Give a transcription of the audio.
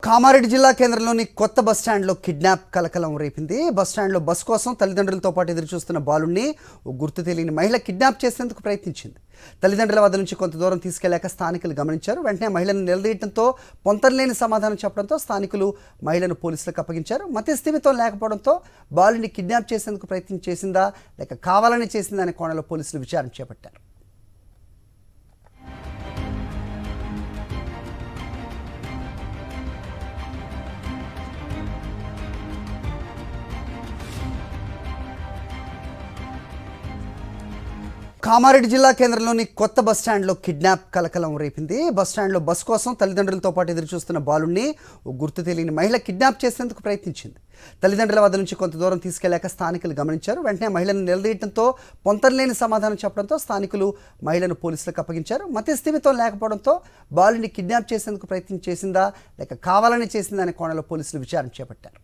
కామారెడ్డి జిల్లా కేంద్రంలోని కొత్త బస్టాండ్లో కిడ్నాప్ కలకలం రేపింది. బస్టాండ్లో బస్ కోసం తల్లిదండ్రులతో పాటు ఎదురుచూస్తున్న బాలుడిని ఓ గుర్తు తెలియని మహిళ కిడ్నాప్ చేసేందుకు ప్రయత్నించింది. తల్లిదండ్రుల వద్ద నుంచి కొంత దూరం తీసుకెళ్లాక స్థానికులు గమనించారు. వెంటనే మహిళను నిలదీయడంతో పొంతనలేని సమాధానం చెప్పడంతో స్థానికులు మహిళను పోలీసులకు అప్పగించారు. మతిస్థిమితం లేకపోవడంతో బాలుడిని కిడ్నాప్ చేసేందుకు ప్రయత్నం చేసిందా లేక కావాలని చేసిందా అనే కోణంలో పోలీసులు విచారణ చేపట్టారు. కామారెడ్డి జిల్లా కేంద్రంలోని కొత్త బస్టాండ్లో కిడ్నాప్ కలకలం రేపింది. బస్టాండ్లో బస్ కోసం తల్లిదండ్రులతో పాటు ఎదురుచూస్తున్న బాలుడిని ఓ గుర్తు తెలియని మహిళ కిడ్నాప్ చేసేందుకు ప్రయత్నించింది. తల్లిదండ్రుల వద్ద నుంచి కొంత దూరం తీసుకెళ్లాక స్థానికులు గమనించారు. వెంటనే మహిళను నిలదీయడంతో పొంతనలేని సమాధానం చెప్పడంతో స్థానికులు మహిళను పోలీసులకు అప్పగించారు. మతిస్థిమితం లేకపోవడంతో బాలుడిని కిడ్నాప్ చేసేందుకు ప్రయత్నం చేసిందా లేక కావాలని చేసిందా అనే కోణంలో పోలీసులు విచారణ చేపట్టారు.